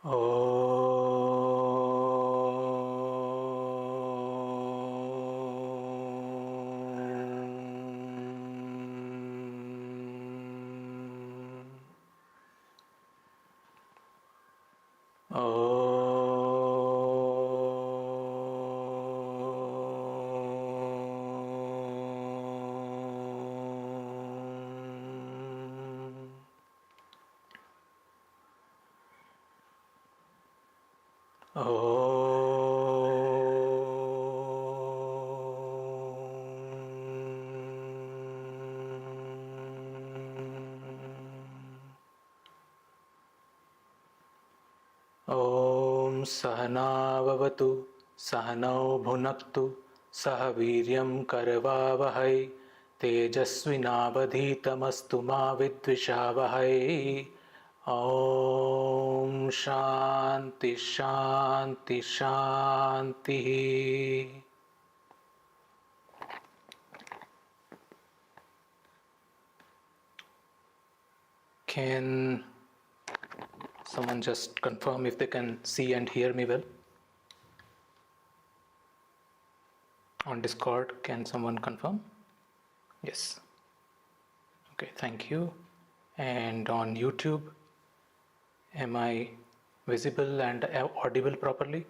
Oh. ॐ सहना भवतु सहनौ भुनक्तु सह वीर्यं करवावहै तेजस्विनावधीतमस्तु मा विद्विषावहै। ॐ शान्ति शान्ति शान्तिः। Can someone just confirm if they can see and hear me well? On Discord, can someone confirm? Yes. Okay, thank you. And on YouTube, am I visible and audible properly?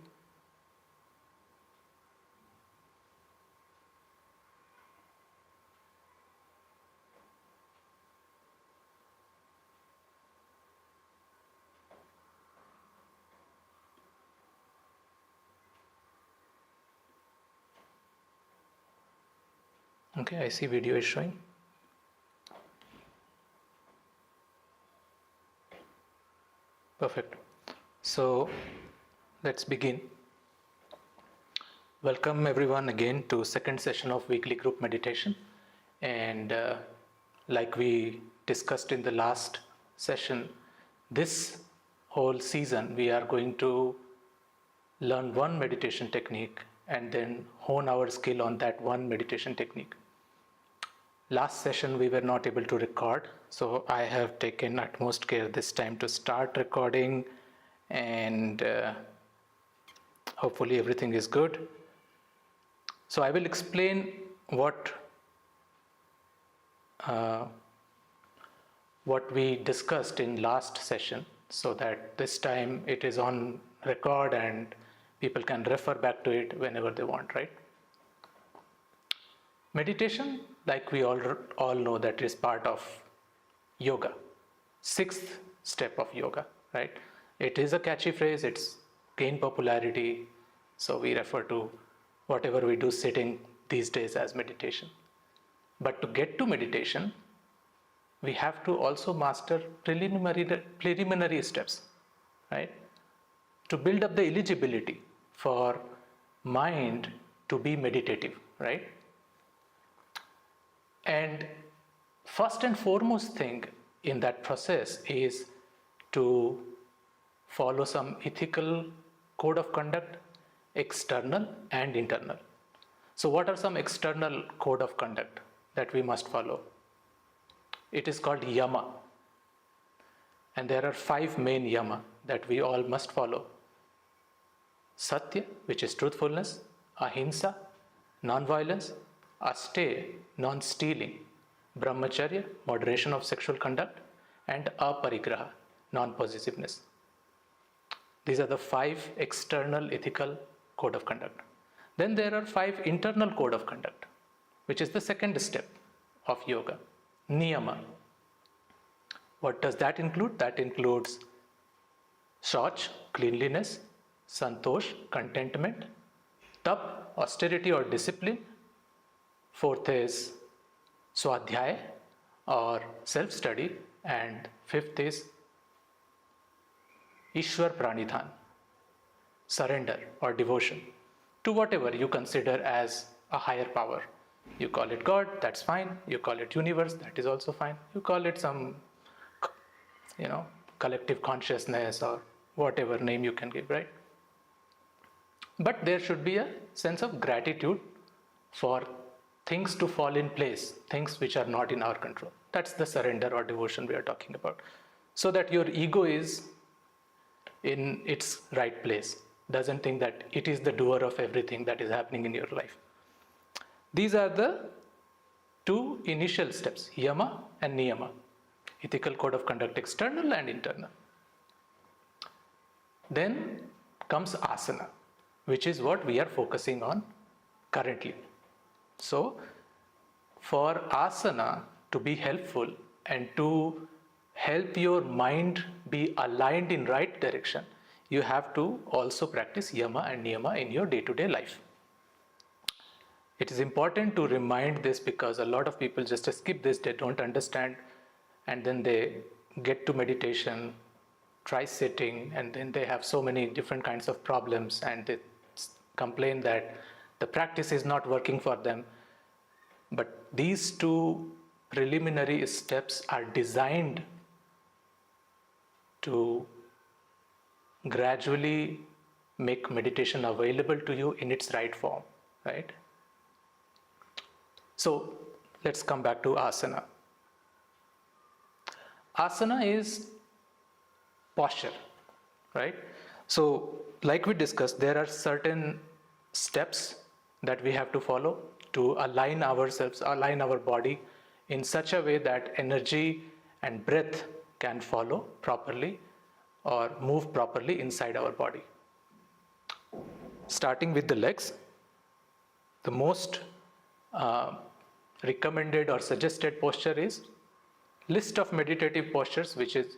Okay, I see video is showing. Perfect. So let's begin. Welcome everyone again to second session of weekly group meditation. And like we discussed in the last session, this whole season we are going to learn one meditation technique and then hone our skill on that one meditation technique. Last session we were not able to record, so I have taken utmost care this time to start recording, and hopefully everything is good. So I will explain what we discussed in last session, so that this time it is on record and people can refer back to it whenever they want, right? Meditation, like we all know, that is part of yoga, sixth step of yoga, right? It is a catchy phrase, it's gained popularity, so we refer to whatever we do sitting these days as meditation. But to get to meditation, we have to also master preliminary steps, right? To build up the eligibility for mind to be meditative, right? And first and foremost thing in that process is to follow some ethical code of conduct, external and internal. So what are some external code of conduct that we must follow? It is called yama. And there are 5 main yama that we all must follow. Satya, which is truthfulness, ahimsa, non-violence, asteya, non-stealing, brahmacharya, moderation of sexual conduct, and aparigraha, non-possessiveness. These are the 5 external ethical code of conduct. Then there are 5 internal code of conduct, which is the second step of yoga, niyama. What does that include? That includes shauch, cleanliness, santosh, contentment, tap, austerity or discipline. Fourth is swadhyaya or self-study, and fifth is Ishwar Pranidhan, surrender or devotion to whatever you consider as a higher power. You call it God, that's fine. You call it universe, that is also fine. You call it some, collective consciousness or whatever name you can give, right? But there should be a sense of gratitude for things to fall in place, things which are not in our control. That's the surrender or devotion we are talking about. So that your ego is in its right place, doesn't think that it is the doer of everything that is happening in your life. These are the two initial steps, yama and niyama, ethical code of conduct, external and internal. Then comes asana, which is what we are focusing on currently. So for asana to be helpful and to help your mind be aligned in right direction, you have to also practice yama and niyama in your day-to-day life. It is important to remind this because a lot of people just skip this, they don't understand, and then they get to meditation, try sitting, and then they have so many different kinds of problems and they complain that the practice is not working for them. But these two preliminary steps are designed to gradually make meditation available to you in its right form, right? So let's come back to asana. Asana is posture, right? So like we discussed, there are certain steps that we have to follow to align ourselves, align our body in such a way that energy and breath can follow properly or move properly inside our body. Starting with the legs, the most recommended or suggested posture is list of meditative postures, which is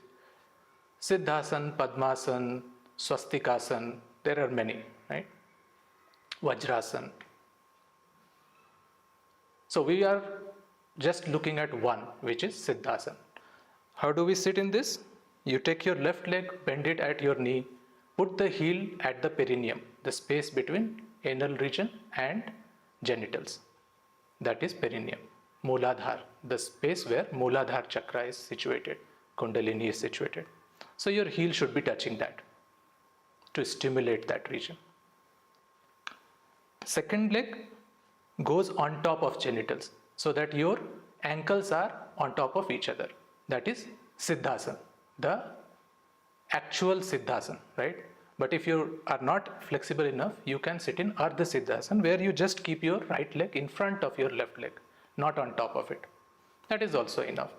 Siddhasan, Padmasan, Swastikasan, there are many, right? Vajrasan. So we are just looking at one, which is Siddhasan. How do we sit in this? You take your left leg, bend it at your knee, put the heel at the perineum, the space between anal region and genitals. That is perineum. Mooladhar, the space where Mooladhar chakra is situated, Kundalini is situated. So your heel should be touching that to stimulate that region. Second leg goes on top of genitals so that your ankles are on top of each other. That is Siddhasan, the actual Siddhasan, right? But if you are not flexible enough, you can sit in Ardha Siddhasan, where you just keep your right leg in front of your left leg, not on top of it. That is also enough.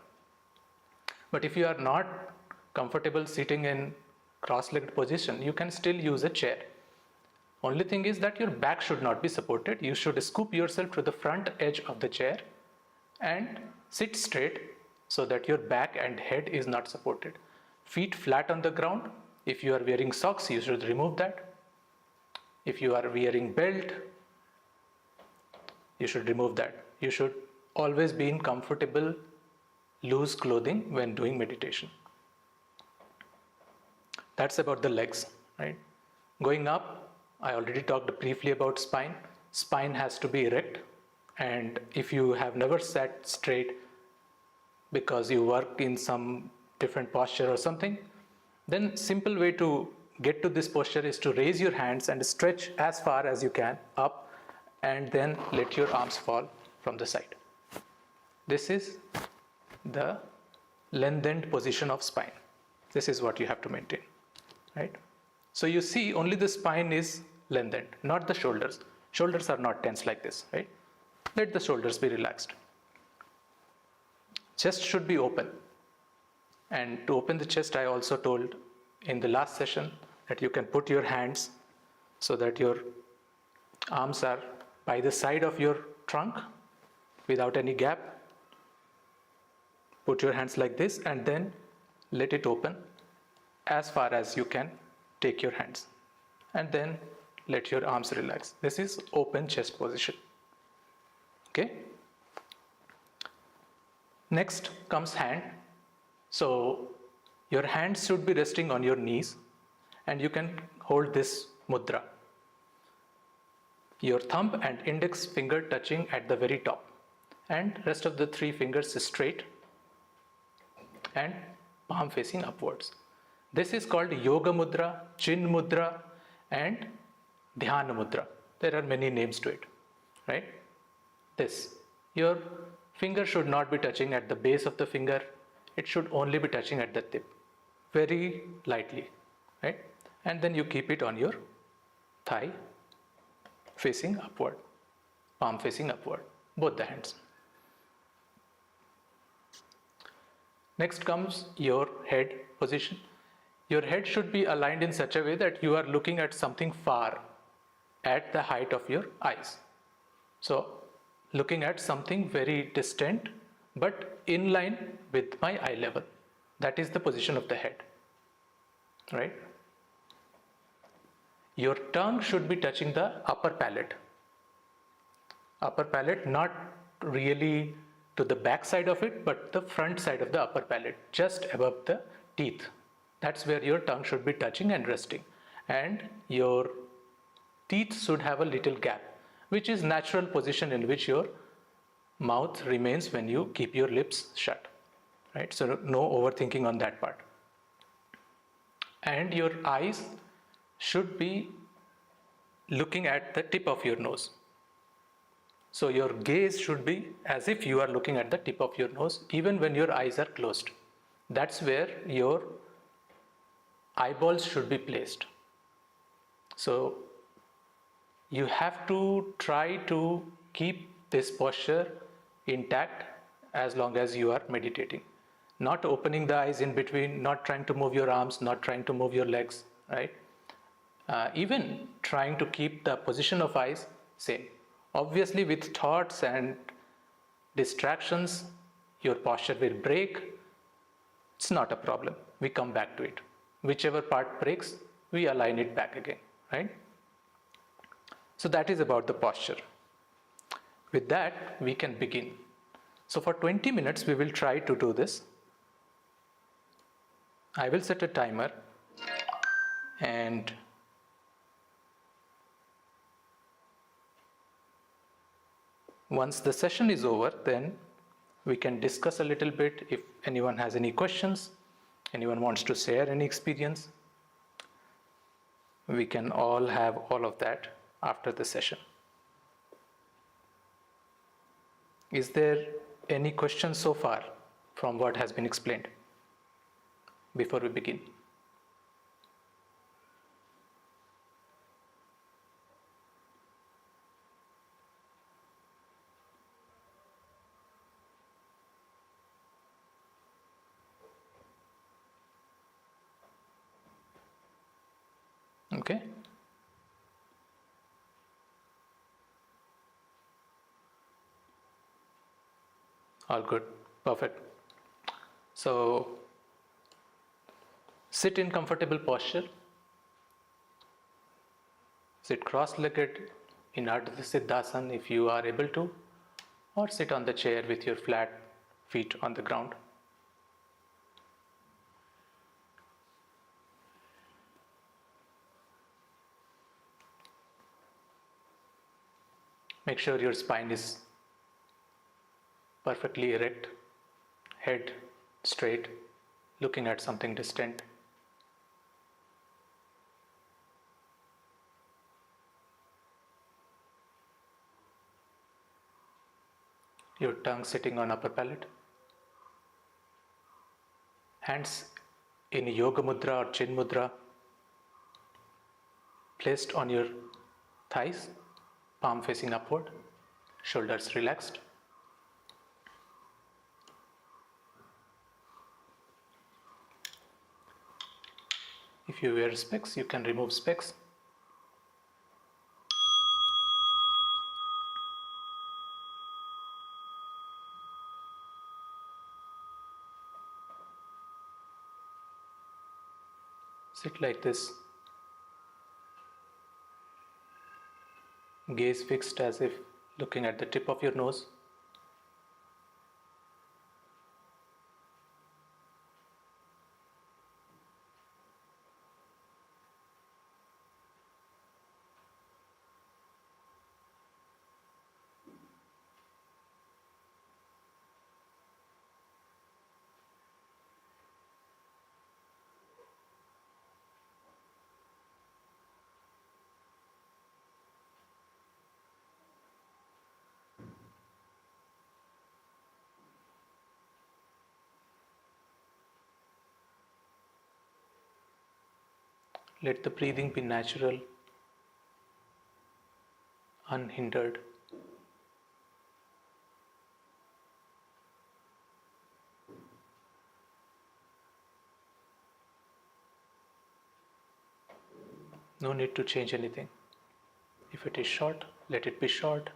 But if you are not comfortable sitting in cross-legged position, you can still use a chair. Only thing is that your back should not be supported. You should scoop yourself to the front edge of the chair and sit straight so that your back and head is not supported. Feet flat on the ground. If you are wearing socks, you should remove that. If you are wearing belt, you should remove that. You should always be in comfortable, loose clothing when doing meditation. That's about the legs, right? Going up, I already talked briefly about spine. Spine has to be erect, and if you have never sat straight because you work in some different posture or something, then simple way to get to this posture is to raise your hands and stretch as far as you can up, and then let your arms fall from the side. This is the lengthened position of spine. This is what you have to maintain, right? So you see only the spine is lengthened, not the shoulders. Shoulders are not tense like this, right? Let the shoulders be relaxed. Chest should be open. And to open the chest, I also told in the last session that you can put your hands so that your arms are by the side of your trunk without any gap. Put your hands like this and then let it open as far as you can. Take your hands and then let your arms relax. This is open chest position. Okay. Next comes hand. So your hands should be resting on your knees and you can hold this mudra. Your thumb and index finger touching at the very top and rest of the three fingers straight and palm facing upwards. This is called Yoga Mudra, Chin Mudra and Dhyana Mudra. There are many names to it, right? This. Your finger should not be touching at the base of the finger. It should only be touching at the tip, very lightly, right? and then you keep it on your thigh facing upward, palm facing upward, both the hands. Next comes your head position. Your head should be aligned in such a way that you are looking at something far at the height of your eyes. So looking at something very distant but in line with my eye level. That is the position of the head, right? Your tongue should be touching the upper palate. Upper palate, not really to the back side of it, but the front side of the upper palate, just above the teeth. That's where your tongue should be touching and resting. And your teeth should have a little gap, which is natural position in which your mouth remains when you keep your lips shut, right? So no overthinking on that part. And your eyes should be looking at the tip of your nose. So your gaze should be as if you are looking at the tip of your nose, even when your eyes are closed. That's where your eyeballs should be placed. So you have to try to keep this posture intact as long as you are meditating. Not opening the eyes in between, not trying to move your arms, not trying to move your legs, right? Even trying to keep the position of eyes same. Obviously, with thoughts and distractions, your posture will break. It's not a problem. We come back to it. Whichever part breaks, we align it back again, right? So that is about the posture. With that, we can begin. So for 20 minutes, we will try to do this. I will set a timer, and once the session is over, then we can discuss a little bit. If anyone has any questions, anyone wants to share any experience, we can all have all of that after the session. Is there any question so far from what has been explained before we begin? Okay. All good. Perfect. So sit in comfortable posture. Sit cross-legged in Ardha Siddhasana if you are able to, or sit on the chair with your flat feet on the ground. Make sure your spine is perfectly erect, head straight, looking at something distant. Your tongue sitting on upper palate. Hands in Yoga Mudra or Chin Mudra placed on your thighs, palm facing upward, shoulders relaxed. If you wear specs, you can remove specs. Sit like this. Gaze fixed as if looking at the tip of your nose. Let the breathing be natural, unhindered. No need to change anything. If it is short, let it be short.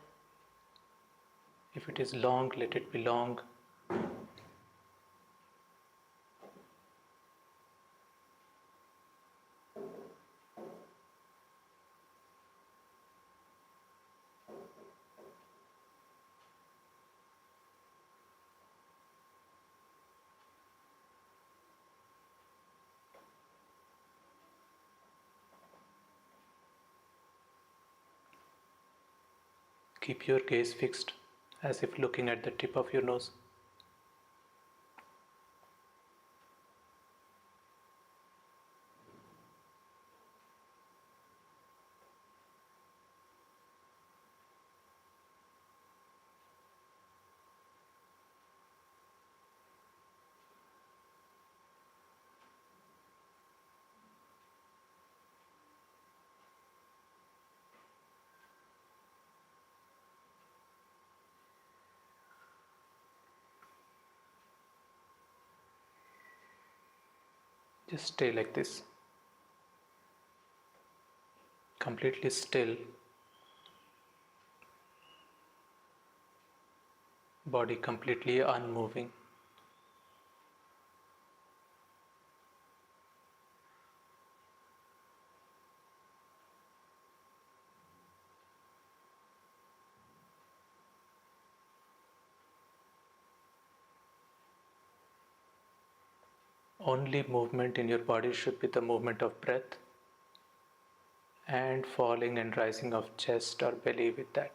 If it is long, let it be long. Keep your gaze fixed as if looking at the tip of your nose. Just stay like this, completely still, body completely unmoving. Only movement in your body should be the movement of breath and falling and rising of chest or belly with that.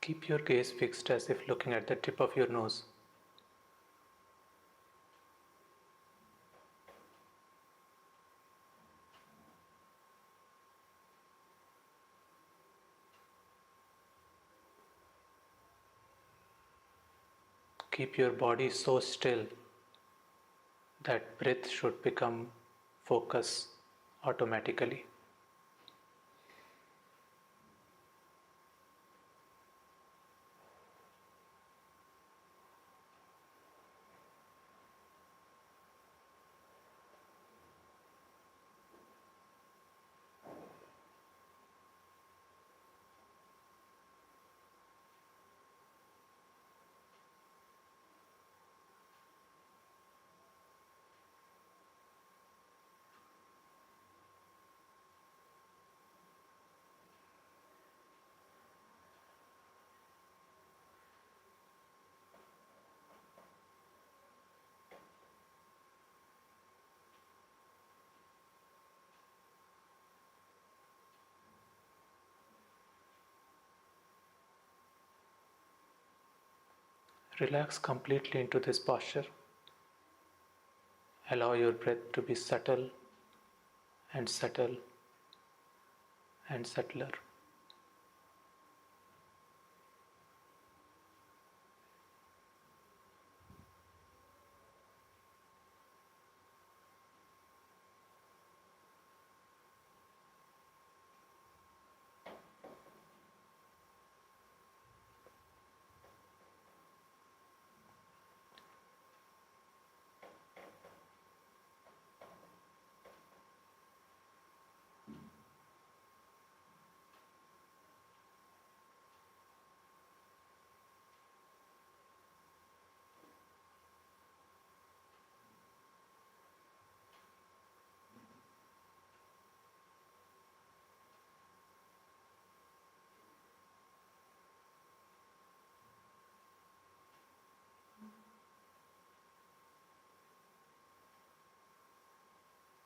Keep your gaze fixed as if looking at the tip of your nose. Keep your body so still that breath should become focus automatically. Relax completely into this posture. Allow your breath to be subtle and subtle and subtler.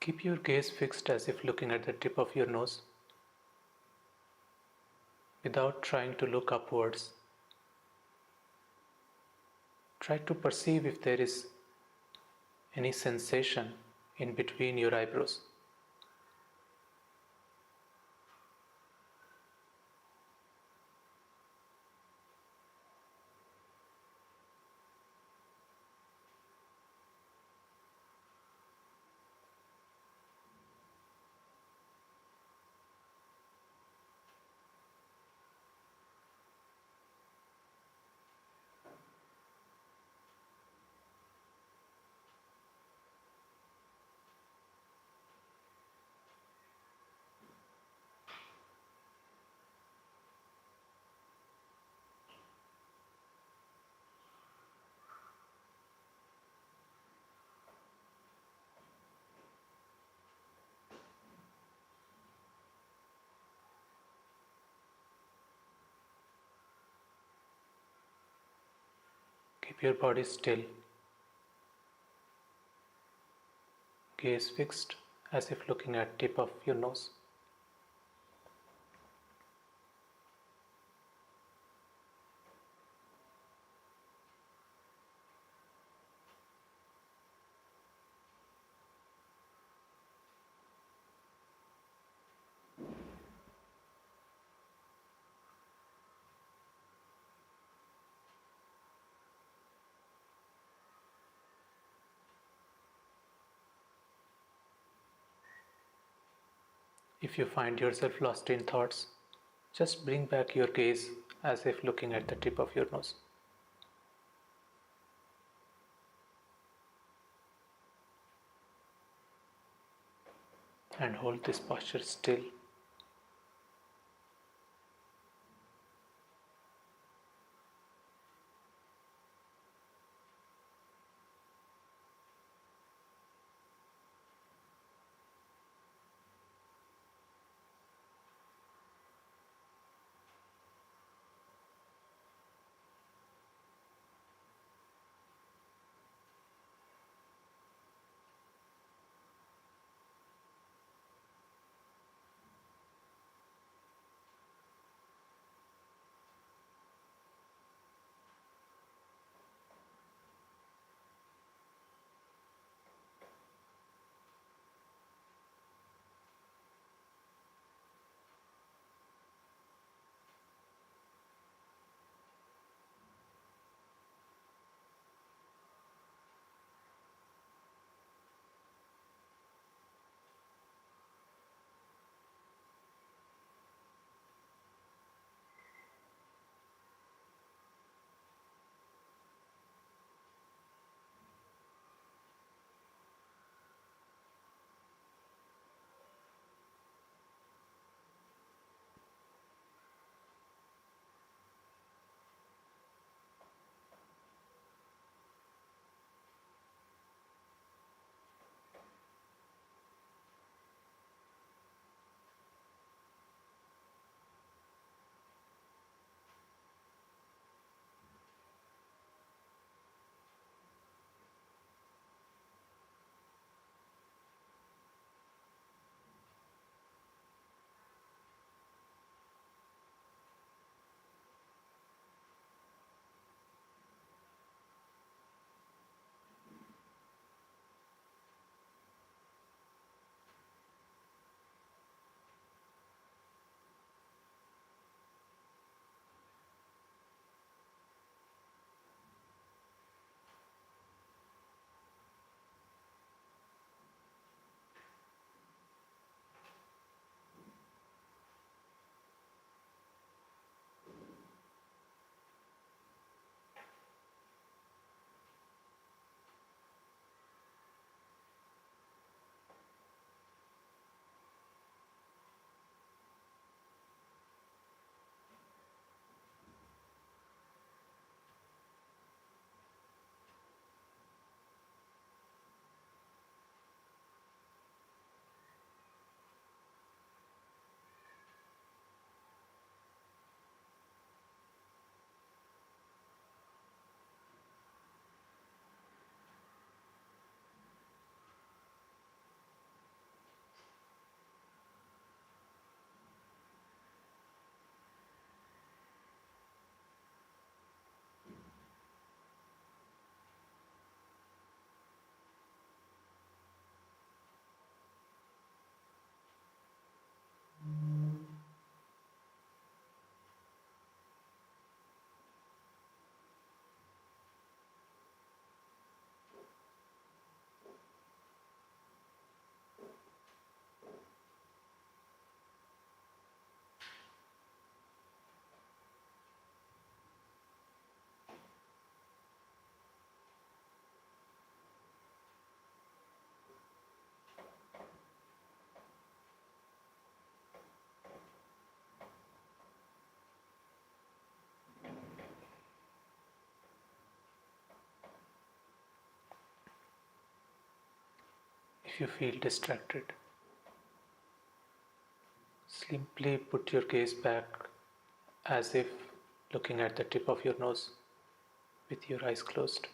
Keep your gaze fixed as if looking at the tip of your nose without trying to look upwards. Try to perceive if there is any sensation in between your eyebrows. Keep your body still, gaze fixed as if looking at tip of your nose. If you find yourself lost in thoughts, just bring back your gaze as if looking at the tip of your nose. And hold this posture still. If you feel distracted, simply put your gaze back as if looking at the tip of your nose with your eyes closed.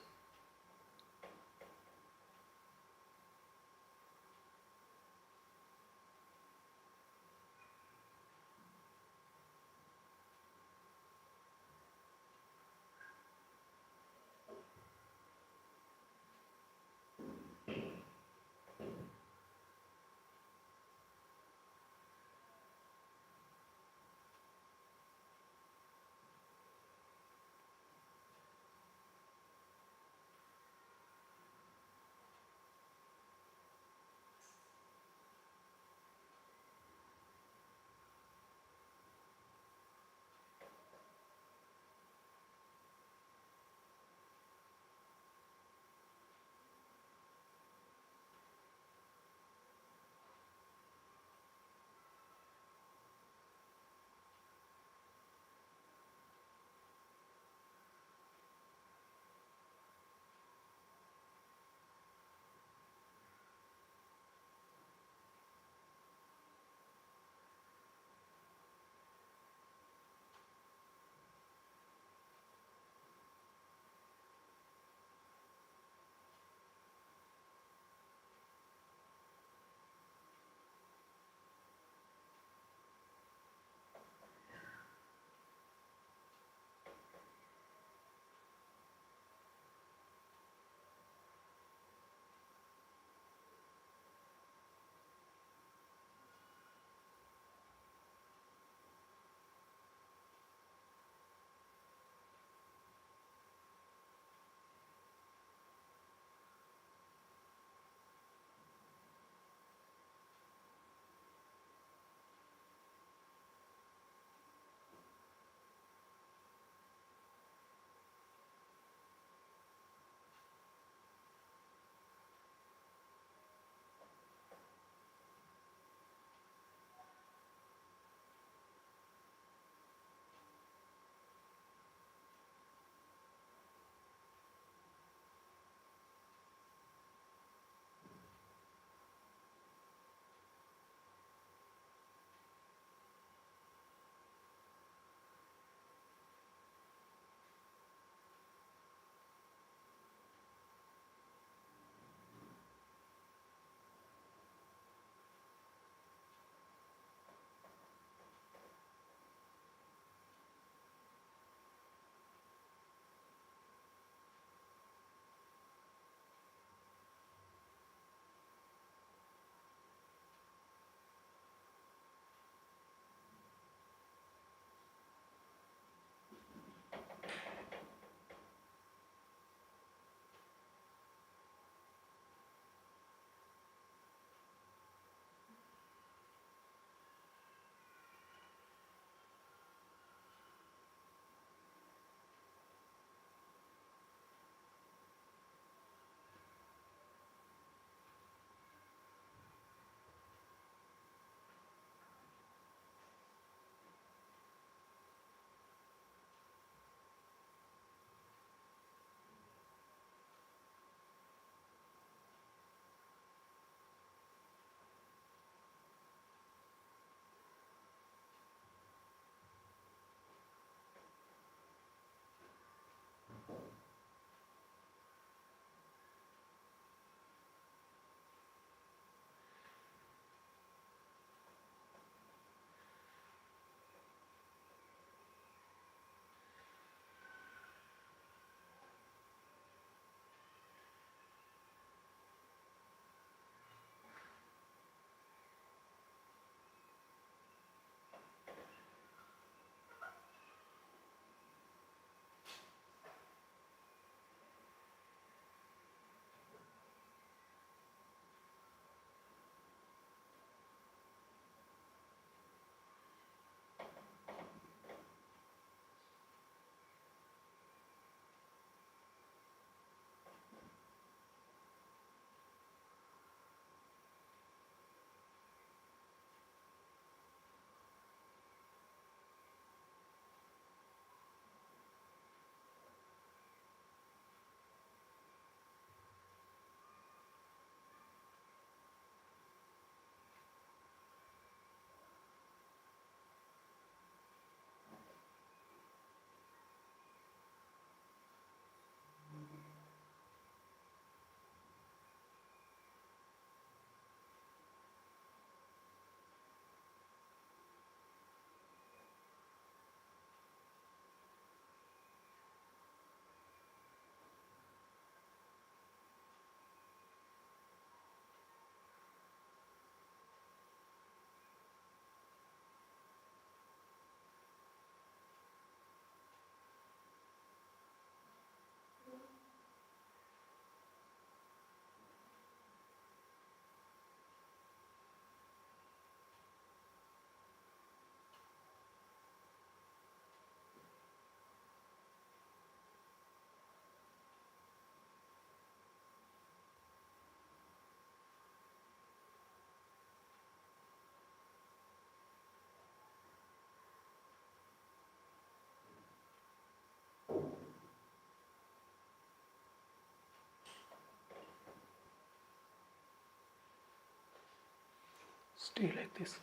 Stay like this,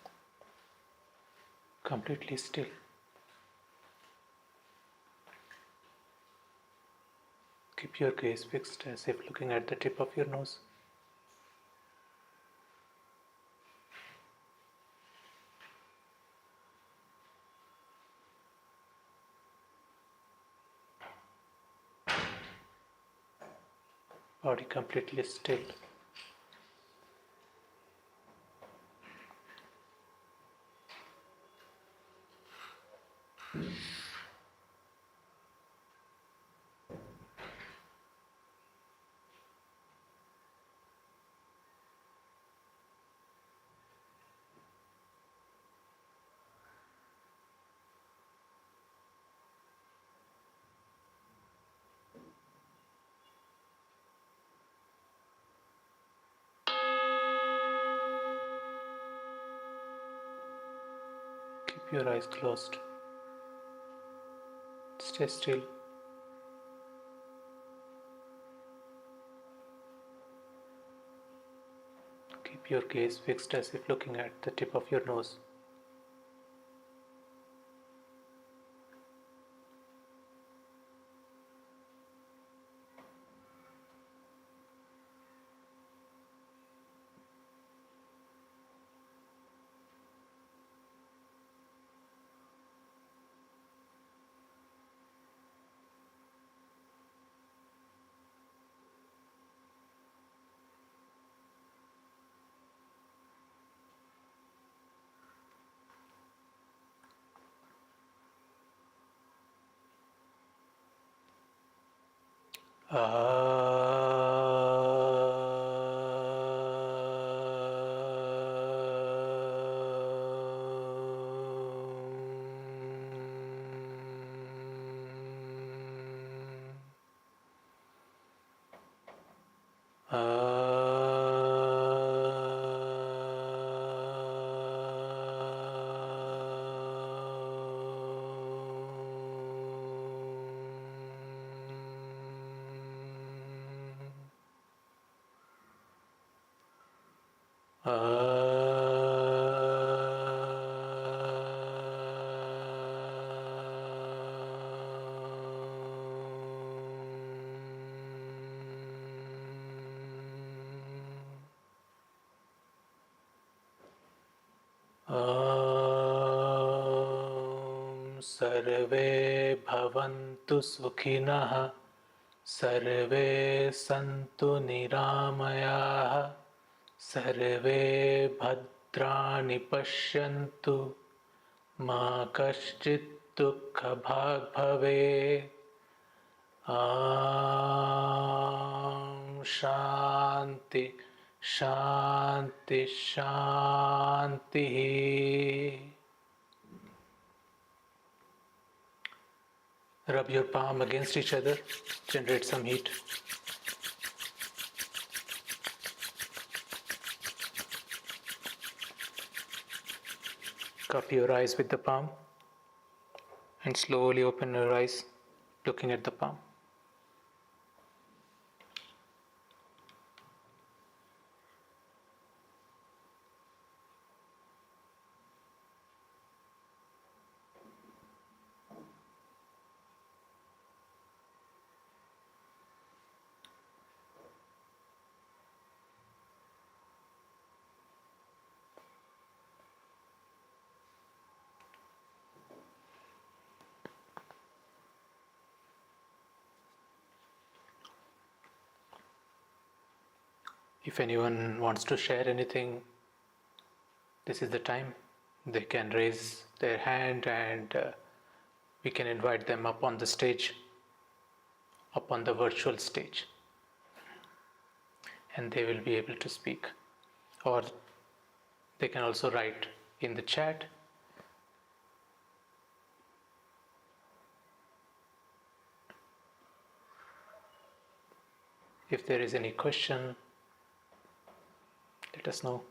completely still. Keep your gaze fixed as if looking at the tip of your nose. Body completely still. Keep your eyes closed. Stay still. Keep your gaze fixed as if looking at the tip of your nose. सर्वे भवन्तु सुखिनः सर्वे सन्तु निरामयाः सर्वे भद्राणि पश्यन्तु मा कश्चित् दुःखभाग् भवेत् ॐ शान्ति शान्ति शान्तिः. Rub your palm against each other, generate some heat. Cup your eyes with the palm and slowly open your eyes looking at the palm. If anyone wants to share anything, this is the time. They can raise their hand and we can invite them up on the stage, up on the virtual stage, and they will be able to speak. Or they can also write in the chat. If there is any question, let us know.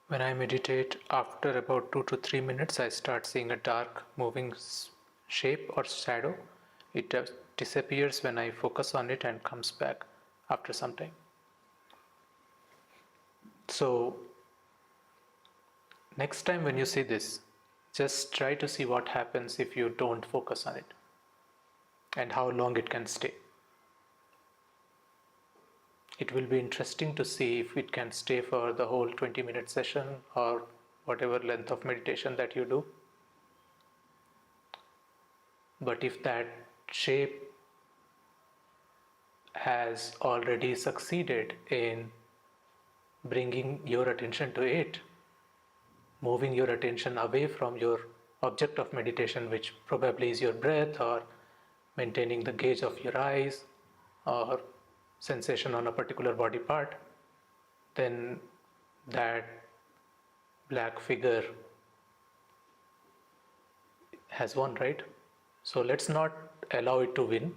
When I meditate, after about 2 to 3 minutes, I start seeing a dark moving shape or shadow. It disappears when I focus on it and comes back after some time. So, next time when you see this, just try to see what happens if you don't focus on it and how long it can stay. It will be interesting to see if it can stay for the whole 20-minute session or whatever length of meditation that you do. But if that shape has already succeeded in bringing your attention to it, moving your attention away from your object of meditation, which probably is your breath or maintaining the gaze of your eyes or sensation on a particular body part, then that black figure has won, right? So let's not allow it to win,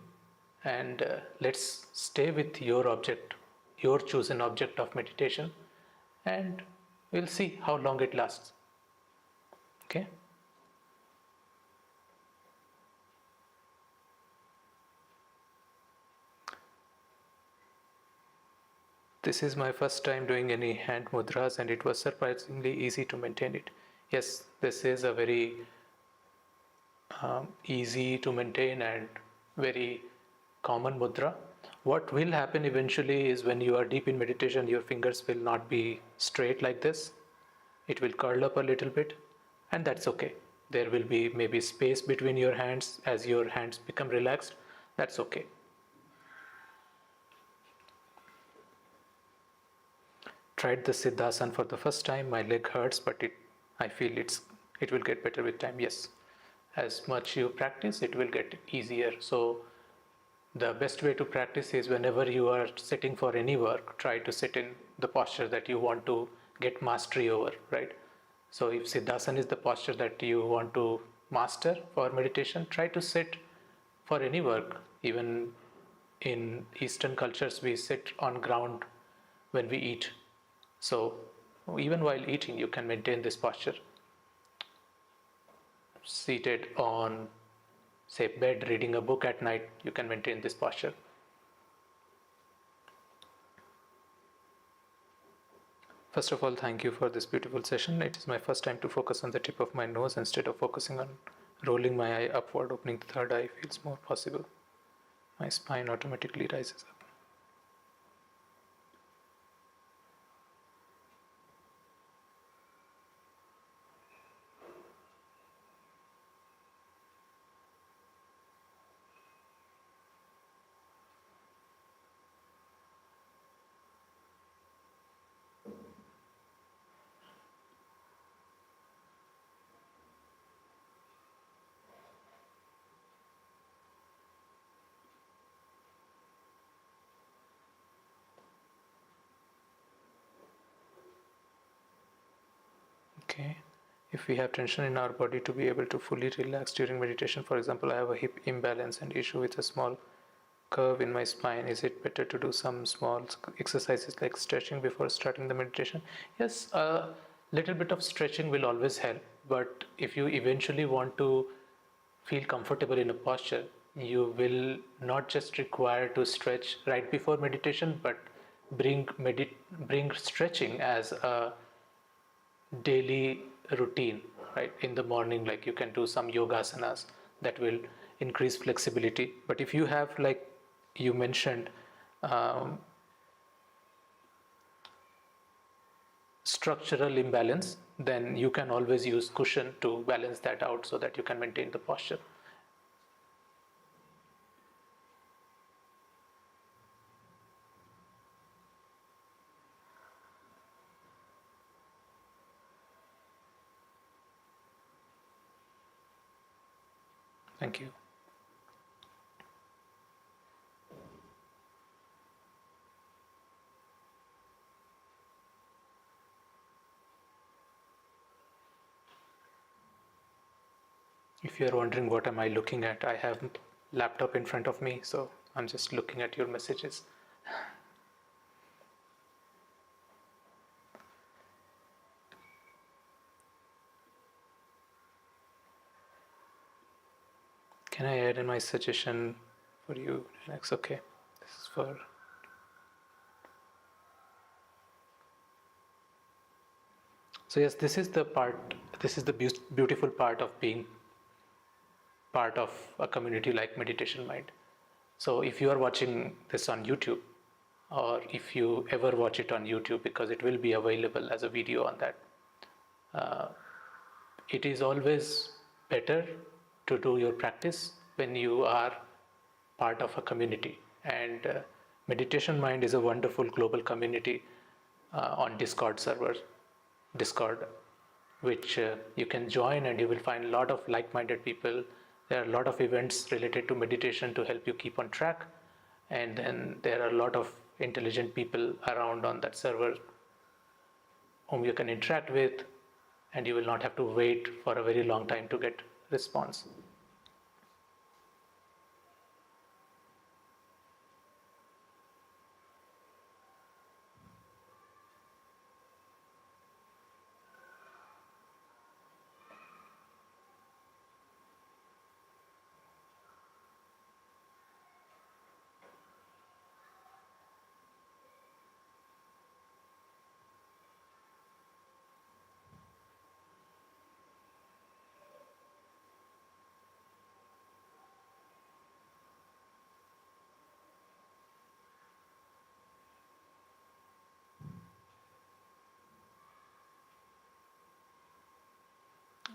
and let's stay with your object, your chosen object of meditation, and we'll see how long it lasts. Okay? This is my first time doing any hand mudras, and it was surprisingly easy to maintain it. Yes, this is a very easy to maintain and very common mudra. What will happen eventually is when you are deep in meditation, your fingers will not be straight like this. It will curl up a little bit, and that's okay. There will be maybe space between your hands as your hands become relaxed. That's okay. Tried the Siddhasana for the first time. My leg hurts, but I feel it will get better with time. Yes, as much you practice, it will get easier. So the best way to practice is whenever you are sitting for any work, try to sit in the posture that you want to get mastery over, right? So if Siddhasana is the posture that you want to master for meditation, try to sit for any work. Even in Eastern cultures, we sit on ground when we eat. So even while eating, you can maintain this posture. Seated on, say, bed reading a book at night, you can maintain this posture. First of all, thank you for this beautiful session. It is my first time to focus on the tip of my nose instead of focusing on rolling my eye upward. Opening the third eye feels more possible. My spine automatically rises up. Okay. If we have tension in our body, to be able to fully relax during meditation, for example, I have a hip imbalance and issue with a small curve in my spine, is it better to do some small exercises like stretching before starting the meditation? Yes, a little bit of stretching will always help, but if you eventually want to feel comfortable in a posture, you will not just require to stretch right before meditation, but bring stretching as a daily routine, right? In the morning, like you can do some yoga asanas that will increase flexibility. But if you have, like you mentioned, structural imbalance, then you can always use cushion to balance that out so that you can maintain the posture. Thank you. If you're wondering what am I looking at, I have laptop in front of me, so I'm just looking at your messages. Can I add in my suggestion for you next? Okay, this is for. So yes, this is the part. This is the beautiful part of being part of a community like Meditation Mind. So if you are watching this on YouTube, or if you ever watch it on YouTube, because it will be available as a video on that, it is always better to do your practice when you are part of a community. And Meditation Mind is a wonderful global community on Discord server, Discord, which you can join, and you will find a lot of like-minded people. There are a lot of events related to meditation to help you keep on track. And then there are a lot of intelligent people around on that server whom you can interact with, and you will not have to wait for a very long time to get response.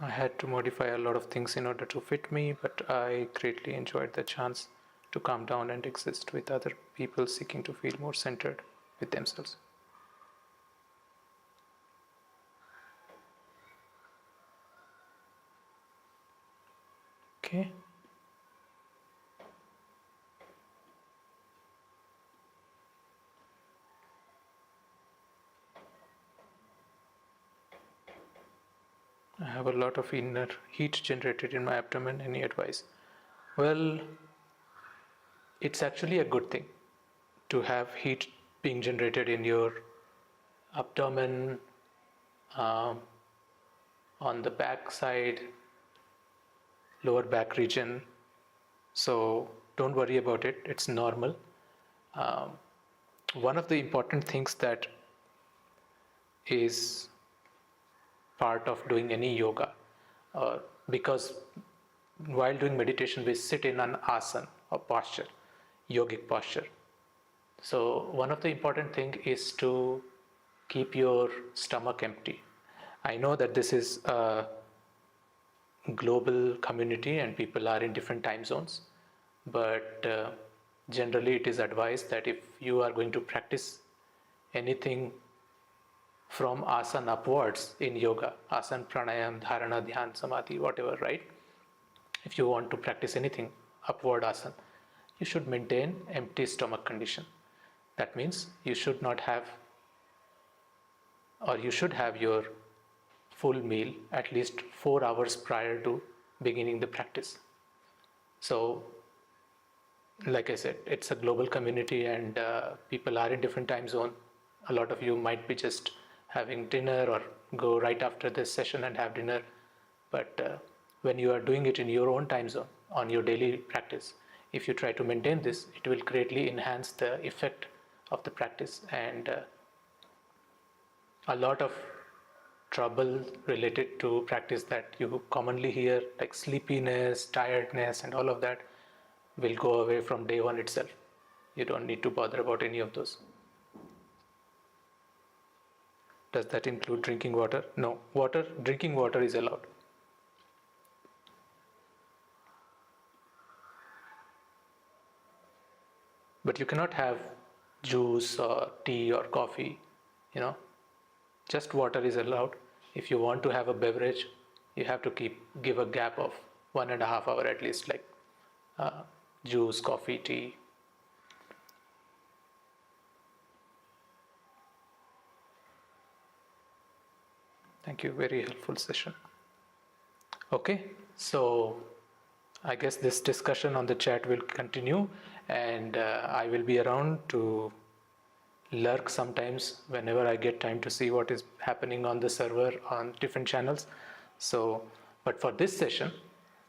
I had to modify a lot of things in order to fit me, but I greatly enjoyed the chance to calm down and exist with other people seeking to feel more centered with themselves. Okay. I have a lot of inner heat generated in my abdomen. Any advice? Well, it's actually a good thing to have heat being generated in your abdomen, um, on the back side, lower back region. So don't worry about it, it's normal. Um, One of the important things that is part of doing any yoga, because while doing meditation we sit in an asana or posture, yogic posture. So one of the important thing is to keep your stomach empty. I know that this is a global community and people are in different time zones, but generally it is advised that if you are going to practice anything from asana upwards in yoga, asana, pranayam, dharana, dhyan, samadhi, whatever, right? If you want to practice anything upward asana, you should maintain empty stomach condition. That means you should not have, or you should have your full meal at least 4 hours prior to beginning the practice. So like I said, it's a global community and people are in different time zone. A lot of you might be just having dinner or go right after this session and have dinner. But when you are doing it in your own time zone on your daily practice, if you try to maintain this, it will greatly enhance the effect of the practice. And a lot of trouble related to practice that you commonly hear, like sleepiness, tiredness, and all of that, will go away from day one itself. You don't need to bother about any of those. Does that include drinking water? No, drinking water is allowed. But you cannot have juice or tea or coffee, just water is allowed. If you want to have a beverage, you have to give a gap of 1.5 hours at least, like juice, coffee, tea. Thank you, very helpful session. Okay, so I guess this discussion on the chat will continue, and I will be around to lurk sometimes whenever I get time to see what is happening on the server on different channels. So, but for this session,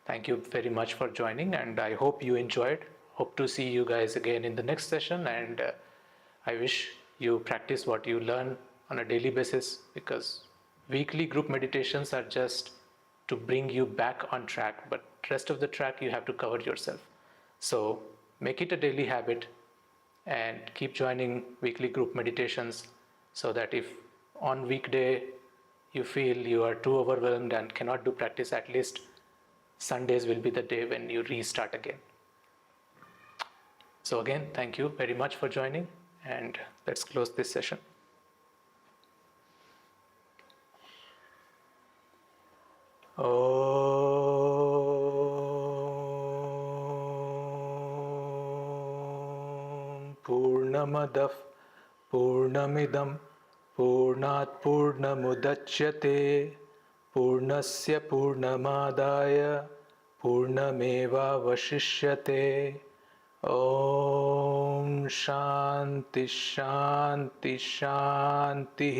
Thank you very much for joining, and I hope you enjoyed. Hope to see you guys again in the next session, and I wish you practice what you learn on a daily basis, because weekly group meditations are just to bring you back on track, but rest of the track you have to cover yourself. So make it a daily habit and keep joining weekly group meditations, so that if on weekday you feel you are too overwhelmed and cannot do practice, at least Sundays will be the day when you restart again. So again, thank you very much for joining, and let's close this session. Purnamadah Purnamidam Purnat Purnamudachyate Purnasya Purnamadaya Purnameva Vashishyate. Om Shanti Shanti Shanti.